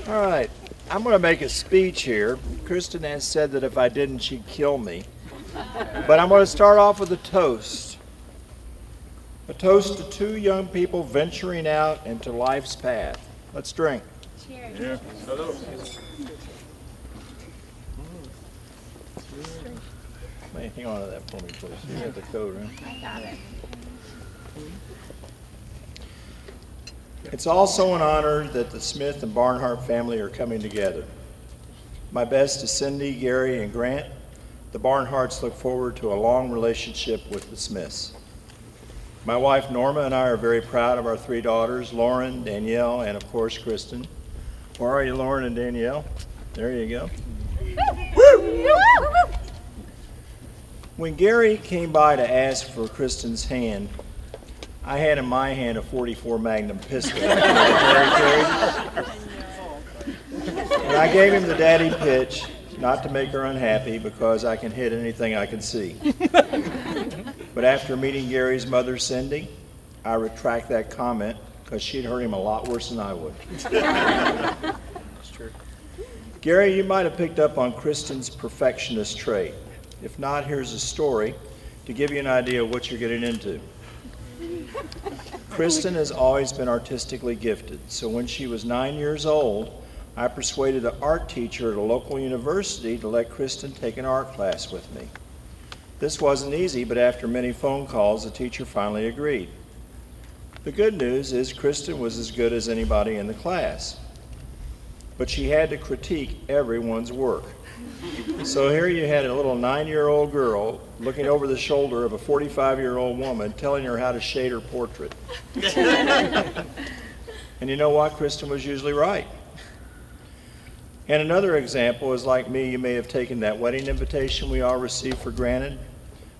All right, I'm going to make a speech here. Kristen has said that if I didn't, she'd kill me. But I'm going to start off with a toast. A toast to two young people venturing out into life's path. Let's drink. Cheers. Yeah. Hello. Hey, hang on to that for me, please. You got the code, right? I got it. It's also an honor that the Smith and Barnhart family are coming together. My best to Cindy, Gary, and Grant. The Barnharts look forward to a long relationship with the Smiths. My wife Norma and I are very proud of our three daughters, Lauren, Danielle, and of course Kristen. Where are you, Lauren and Danielle? There you go. When Gary came by to ask for Kristen's hand, I had in my hand a .44 Magnum pistol. And I gave him the daddy pitch, not to make her unhappy, because I can hit anything I can see. But after meeting Gary's mother, Cindy, I retract that comment, because she'd hurt him a lot worse than I would. That's true. Gary, you might have picked up on Kristen's perfectionist trait. If not, here's a story to give you an idea of what you're getting into. Kristen has always been artistically gifted, so when she was 9 years old, I persuaded an art teacher at a local university to let Kristen take an art class with me. This wasn't easy, but after many phone calls, the teacher finally agreed. The good news is Kristen was as good as anybody in the class, but she had to critique everyone's work. So here you had a little 9-year-old girl looking over the shoulder of a 45-year-old woman telling her how to shade her portrait. And you know what? Kristen was usually right. And another example is, like me, you may have taken that wedding invitation we all received for granted.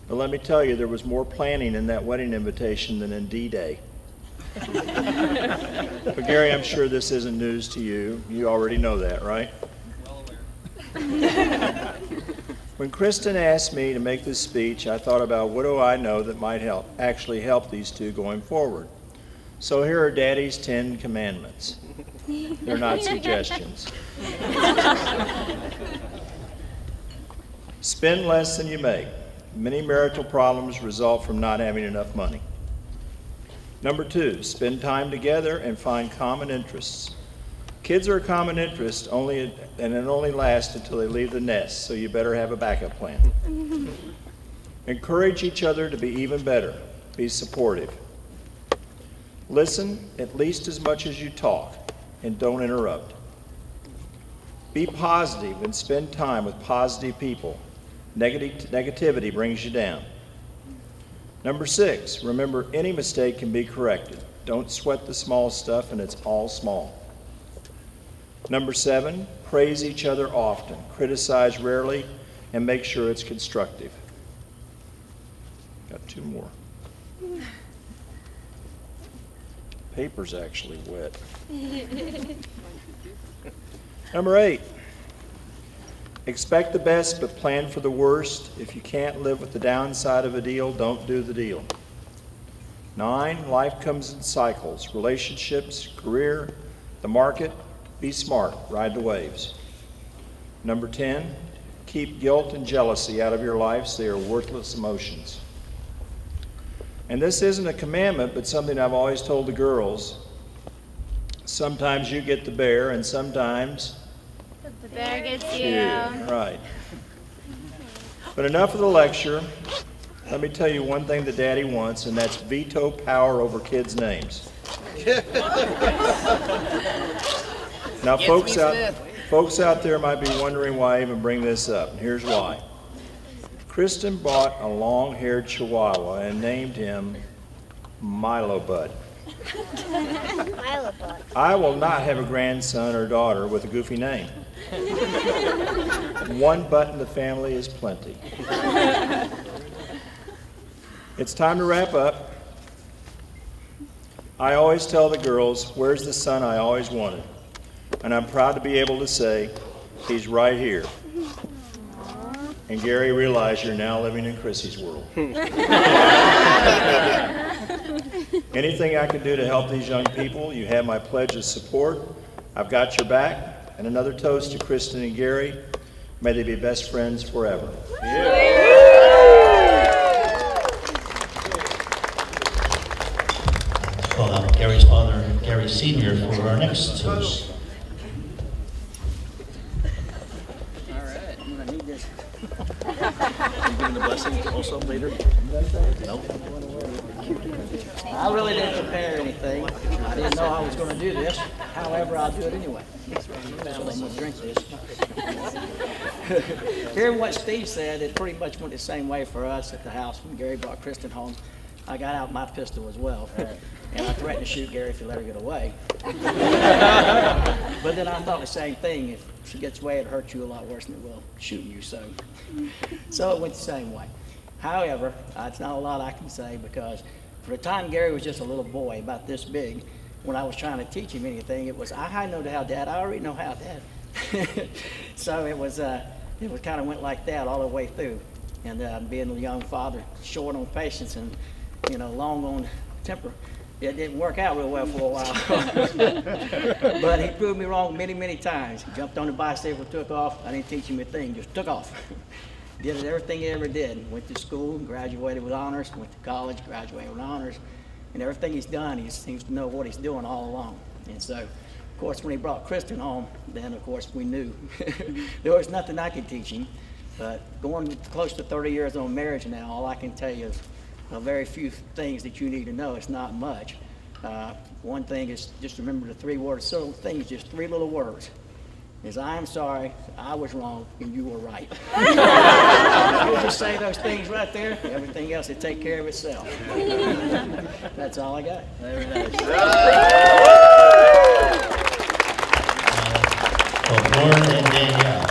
But let me tell you, there was more planning in that wedding invitation than in D-Day. But Gary, I'm sure this isn't news to you. You already know that, right? When Kristen asked me to make this speech, I thought about what do I know that might actually help these two going forward. So here are Daddy's 10 commandments. They're not suggestions. Spend less than you make. Many marital problems result from not having enough money. Number 2, spend time together and find common interests. Kids are a common interest, and it only lasts until they leave the nest, so you better have a backup plan. Encourage each other to be even better. Be supportive. Listen at least as much as you talk, and don't interrupt. Be positive and spend time with positive people. Negativity brings you down. Number 6, remember any mistake can be corrected. Don't sweat the small stuff, and it's all small. Number 7, praise each other often, criticize rarely, and make sure it's constructive. Got 2 more. Paper's actually wet. Number 8, expect the best but plan for the worst. If you can't live with the downside of a deal, don't do the deal. 9, life comes in cycles, relationships, career, the market. Be smart, ride the waves. Number 10, keep guilt and jealousy out of your lives. They are worthless emotions. And this isn't a commandment, but something I've always told the girls. Sometimes you get the bear, and sometimes The bear gets you. Right. But enough of the lecture. Let me tell you one thing that Daddy wants, and that's veto power over kids' names. Now, folks out there might be wondering why I even bring this up. And here's why. Kristen bought a long-haired Chihuahua and named him Milo Bud. Milo Bud. I will not have a grandson or daughter with a goofy name. One butt in the family is plenty. It's time to wrap up. I always tell the girls, where's the son I always wanted? And I'm proud to be able to say, he's right here. And Gary, realize you're now living in Chrissy's world. Anything I can do to help these young people, you have my pledge of support. I've got your back. And another toast to Kristen and Gary. May they be best friends forever. Call out Gary's father, Gary Sr., for our next toast. All right, I'm gonna need this. You giving the blessing also later? Nope. I really didn't prepare anything. I didn't know I was gonna do this. However, I'll do it anyway. So I'm gonna drink this. Hearing what Steve said, it pretty much went the same way for us at the house when Gary brought Kristen home. I got out my pistol as well. And I threatened to shoot Gary if he let her get away. But then I thought the same thing. If she gets away, it hurts you a lot worse than it will shooting you. So it went the same way. However, it's not a lot I can say because for the time Gary was just a little boy, about this big, when I was trying to teach him anything, it was, I know how, Dad. I already know how, Dad. So it was kind of went like that all the way through. And being a young father, short on patience and, long on temper, it didn't work out real well for a while. But he proved me wrong many, many times. He jumped on the bicycle, took off. I didn't teach him a thing, just took off. Did everything he ever did. Went to school, graduated with honors, went to college, graduated with honors. And everything he's done, he seems to know what he's doing all along. And so, of course, when he brought Kristen home, then, of course, we knew. There was nothing I could teach him. But going close to 30 years on marriage now, all I can tell you is very few things that you need to know. It's not much. One thing is just remember the 3 words. So things, just 3 little words. Is I am sorry, I was wrong, and you were right. You just say those things right there, everything else will take care of itself. That's all I got. There it is. For Lauren and Danielle.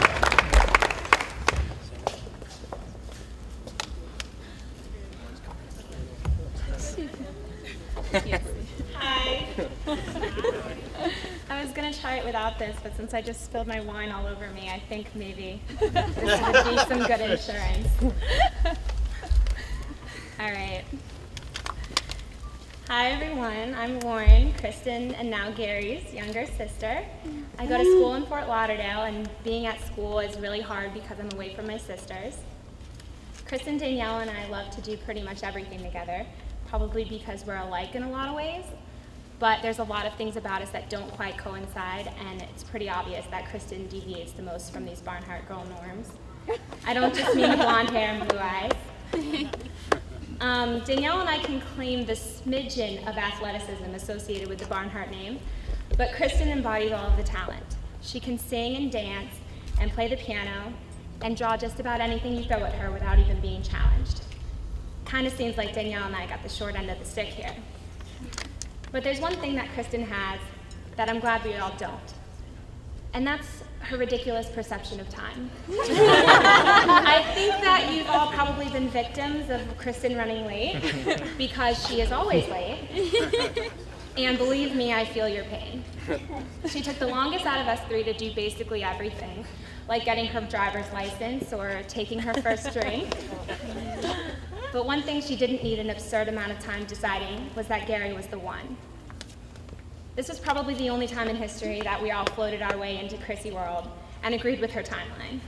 Hi. I was going to try it without this, but since I just spilled my wine all over me, I think maybe this would be some good insurance. All right. Hi, everyone. I'm Lauren, Kristen, and now Gary's younger sister. I go to school in Fort Lauderdale, and being at school is really hard because I'm away from my sisters. Kristen, Danielle, and I love to do pretty much everything together, probably because we're alike in a lot of ways. But there's a lot of things about us that don't quite coincide, and it's pretty obvious that Kristen deviates the most from these Barnhart girl norms. I don't just mean blonde hair and blue eyes. Danielle and I can claim the smidgen of athleticism associated with the Barnhart name, but Kristen embodies all of the talent. She can sing and dance and play the piano and draw just about anything you throw at her without even being challenged. Kind of seems like Danielle and I got the short end of the stick here. But there's one thing that Kristen has that I'm glad we all don't, and that's her ridiculous perception of time. I think that you've all probably been victims of Kristen running late because she is always late, and believe me, I feel your pain. She took the longest out of us 3 to do basically everything, like getting her driver's license or taking her first drink. But one thing she didn't need an absurd amount of time deciding was that Gary was the one. This was probably the only time in history that we all floated our way into Chrissy World and agreed with her timeline.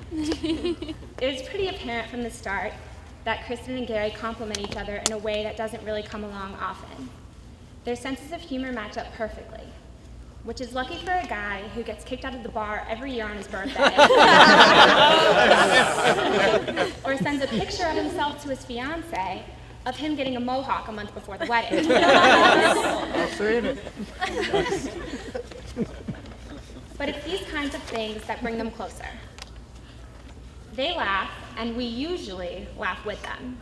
It was pretty apparent from the start that Kristen and Gary complement each other in a way that doesn't really come along often. Their senses of humor match up perfectly, which is lucky for a guy who gets kicked out of the bar every year on his birthday. Or sends a picture of himself to his fiancée of him getting a mohawk a month before the wedding. I've seen it. But it's these kinds of things that bring them closer. They laugh, and we usually laugh with them.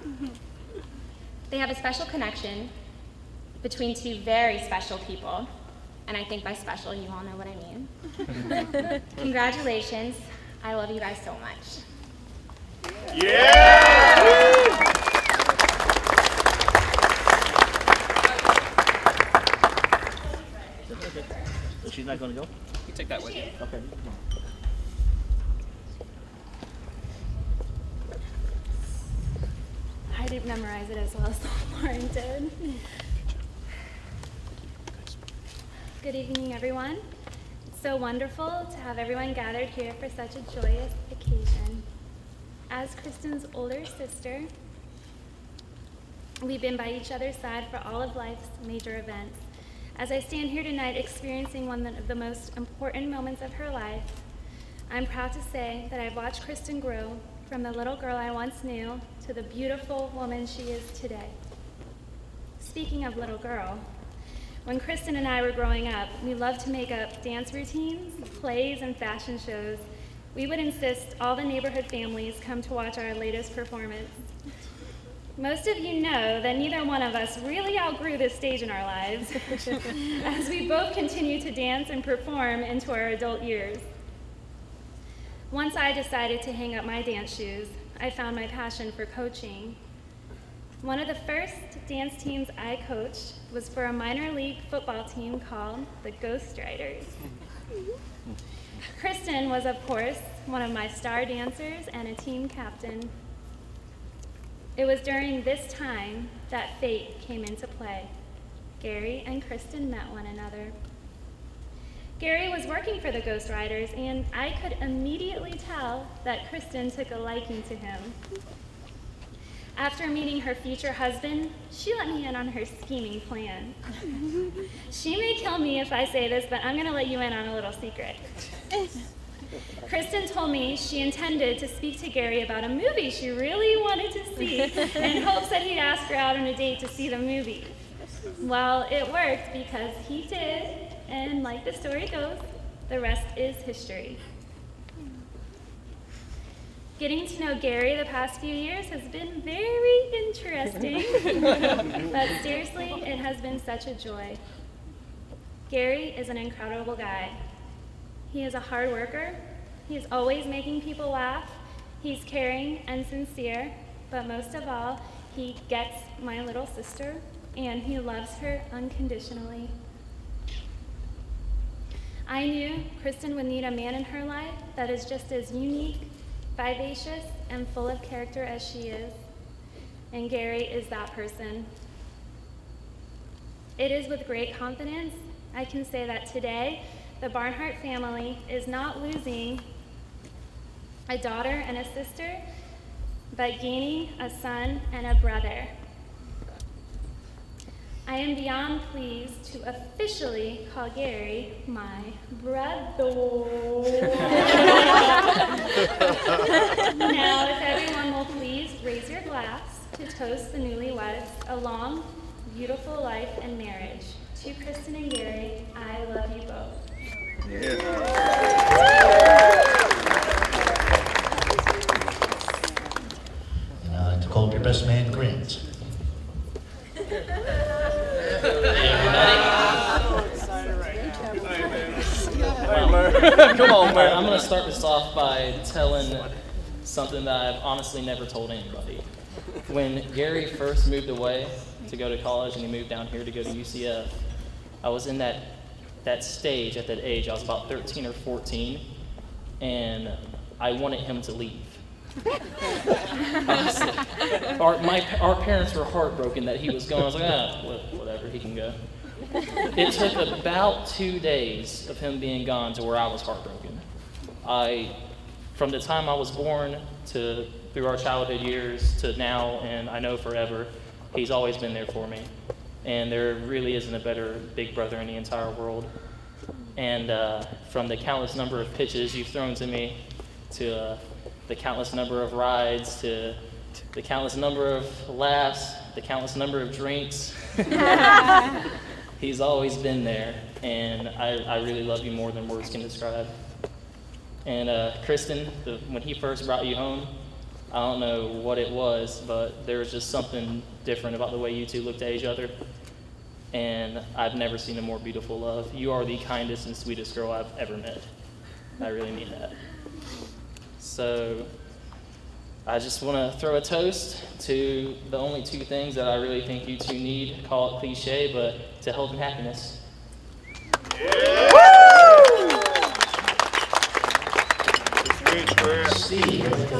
They have a special connection between 2 very special people. And I think by special, you all know what I mean. Congratulations. I love you guys so much. Yeah! She's not going to go? You take that with you. Okay. I didn't memorize it as well as Lauren did. Good evening, everyone. It's so wonderful to have everyone gathered here for such a joyous occasion. As Kristen's older sister, we've been by each other's side for all of life's major events. As I stand here tonight experiencing one of the most important moments of her life, I'm proud to say that I've watched Kristen grow from the little girl I once knew to the beautiful woman she is today. Speaking of little girl, when Kristen and I were growing up, we loved to make up dance routines, plays, and fashion shows. We would insist all the neighborhood families come to watch our latest performance. Most of you know that neither one of us really outgrew this stage in our lives, as we both continue to dance and perform into our adult years. Once I decided to hang up my dance shoes, I found my passion for coaching. One of the first dance teams I coached was for a minor league football team called the Ghost Riders. Kristen was, of course, one of my star dancers and a team captain. It was during this time that fate came into play. Gary and Kristen met one another. Gary was working for the Ghost Riders, and I could immediately tell that Kristen took a liking to him. After meeting her future husband, she let me in on her scheming plan. She may kill me if I say this, but I'm gonna let you in on a little secret. Kristen told me she intended to speak to Gary about a movie she really wanted to see in hopes that he'd ask her out on a date to see the movie. Well, it worked because he did, and like the story goes, the rest is history. Getting to know Gary the past few years has been very interesting, but seriously, it has been such a joy. Gary is an incredible guy. He is a hard worker. He is always making people laugh. He's caring and sincere, but most of all, he gets my little sister, and he loves her unconditionally. I knew Kristen would need a man in her life that is just as unique, vivacious, and full of character as she is, and Gary is that person. It is with great confidence I can say that today, the Barnhart family is not losing a daughter and a sister, but gaining a son and a brother. I am beyond pleased to officially call Gary my brother. Now, if everyone will please raise your glass to toast the newlyweds a long, beautiful life and marriage. To Kristen and Gary, I love you both. To call up your best man, Grant. Come on, man. I'm going to start this off by telling something that I've honestly never told anybody. When Gary first moved away to go to college and he moved down here to go to UCF, I was in that stage at that age. I was about 13 or 14, and I wanted him to leave. Honestly. Our parents were heartbroken that he was going. I was like, whatever, he can go. It took about 2 days of him being gone to where I was heartbroken. From the time I was born to through our childhood years to now, and I know forever, he's always been there for me. And there really isn't a better big brother in the entire world. And from the countless number of pitches you've thrown to me, to the countless number of rides, to the countless number of laughs, the countless number of drinks, he's always been there, and I really love you more than words can describe. And Kristen, when he first brought you home, I don't know what it was, but there was just something different about the way you two looked at each other. And I've never seen a more beautiful love. You are the kindest and sweetest girl I've ever met. I really mean that. So I just want to throw a toast to the only two things that I really think you two need. Call it cliche, but to health and happiness. Steve.